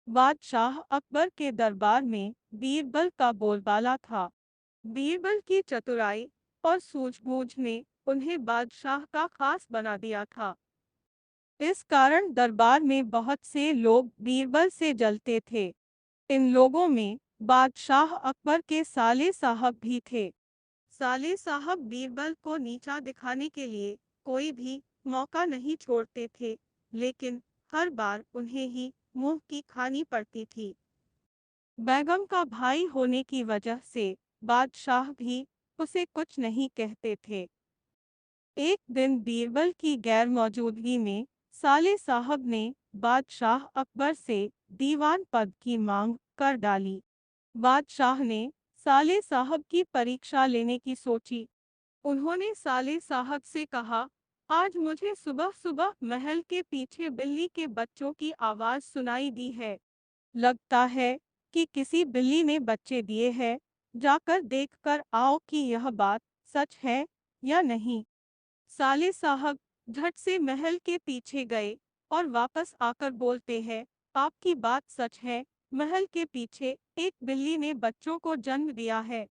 बादशाह अकबर के दरबार में बीरबल का बोलबाला था। बीरबल की चतुराई और सूझबूझ ने उन्हें बादशाह का खास बना दिया था। इस कारण दरबार में बहुत से लोग बीरबल से जलते थे। इन लोगों में बादशाह अकबर के साले साहब भी थे। साले साहब बीरबल को नीचा दिखाने के लिए कोई भी मौका नहीं छोड़ते थे, लेकिन हर बार उन्हें ही मुंह की खानी पड़ती थी। बेगम का भाई होने की वजह से बादशाह भी उसे कुछ नहीं कहते थे। एक दिन बीरबल की गैर मौजूदगी में साले साहब ने बादशाह अकबर से दीवान पद की मांग कर डाली। बादशाह ने साले साहब की परीक्षा लेने की सोची। उन्होंने साले साहब से कहा, आज मुझे सुबह सुबह महल के पीछे बिल्ली के बच्चों की आवाज सुनाई दी है। लगता है कि किसी बिल्ली ने बच्चे दिए हैं। जाकर देखकर आओ कि यह बात सच है या नहीं। साले साहब झट से महल के पीछे गए और वापस आकर बोलते हैं, आपकी बात सच है, महल के पीछे एक बिल्ली ने बच्चों को जन्म दिया है।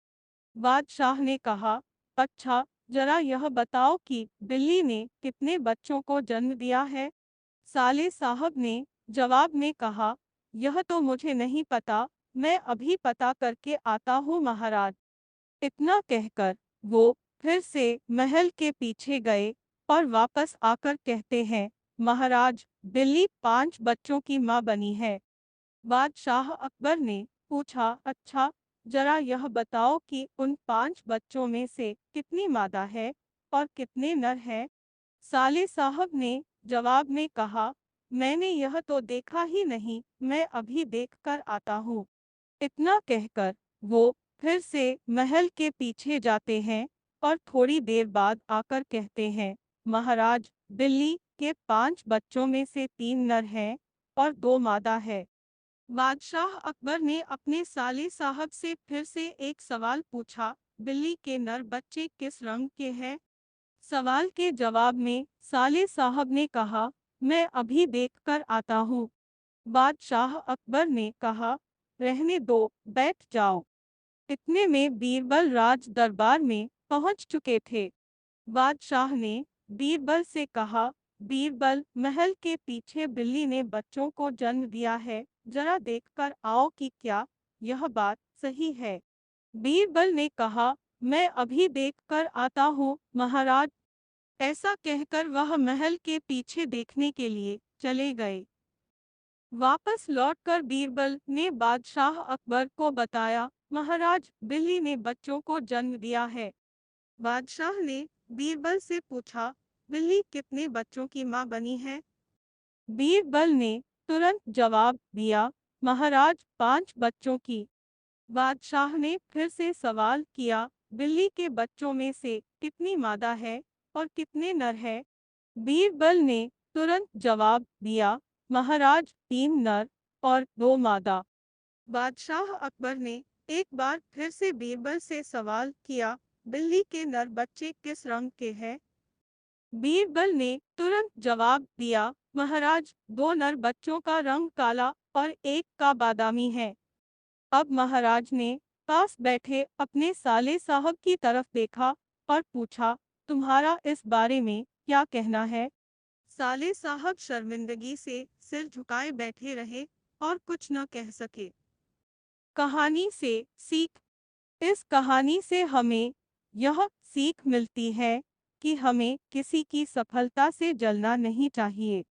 बादशाह ने कहा, अच्छा, जरा यह बताओ कि बिल्ली ने कितने बच्चों को जन्म दिया है। साले साहब ने जवाब में कहा, यह तो मुझे नहीं पता, मैं अभी पता करके आता हूँ महाराज। इतना कहकर वो फिर से महल के पीछे गए और वापस आकर कहते हैं, महाराज, बिल्ली 5 बच्चों की माँ बनी है। बादशाह अकबर ने पूछा, अच्छा, जरा यह बताओ कि उन 5 बच्चों में से कितनी मादा है और कितने नर हैं। साले साहब ने जवाब में कहा, मैंने यह तो देखा ही नहीं, मैं अभी देखकर आता हूँ। इतना कहकर वो फिर से महल के पीछे जाते हैं और थोड़ी देर बाद आकर कहते हैं, महाराज, बिल्ली के 5 बच्चों में से 3 नर हैं और 2 मादा है। बादशाह अकबर ने अपने साले साहब से फिर से एक सवाल पूछा, बिल्ली के नर बच्चे किस रंग के हैं। सवाल के जवाब में साले साहब ने कहा, मैं अभी देखकर आता हूँ। बादशाह अकबर ने कहा, रहने दो, बैठ जाओ। इतने में बीरबल राज दरबार में पहुंच चुके थे। बादशाह ने बीरबल से कहा, बीरबल, महल के पीछे बिल्ली ने बच्चों को जन्म दिया है, जरा देखकर आओ कि क्या यह बात सही है। बीरबल ने कहा, मैं अभी देखकर आता हूँ महाराज। ऐसा कहकर वह महल के पीछे देखने के लिए चले गए। वापस लौटकर बीरबल ने बादशाह अकबर को बताया, महाराज, बिल्ली ने बच्चों को जन्म दिया है। बादशाह ने बीरबल से पूछा, बिल्ली कितने बच्चों की माँ बनी है। बीरबल ने तुरंत जवाब दिया, महाराज, 5 बच्चों की। बादशाह ने फिर से सवाल किया, बिल्ली के बच्चों में से कितनी मादा है और कितने नर है। बीरबल ने तुरंत जवाब दिया, महाराज, 3 नर और 2 मादा। बादशाह अकबर ने एक बार फिर से बीरबल से सवाल किया, बिल्ली के नर बच्चे किस रंग के हैं। बीरबल ने तुरंत जवाब दिया, महाराज, 2 नर बच्चों का रंग काला और एक का बादामी है। अब महाराज ने पास बैठे अपने साले साहब की तरफ देखा और पूछा, तुम्हारा इस बारे में क्या कहना है। साले साहब शर्मिंदगी से सिर झुकाए बैठे रहे और कुछ न कह सके। कहानी से सीख। इस कहानी से हमें यह सीख मिलती है कि हमें किसी की सफलता से जलना नहीं चाहिए।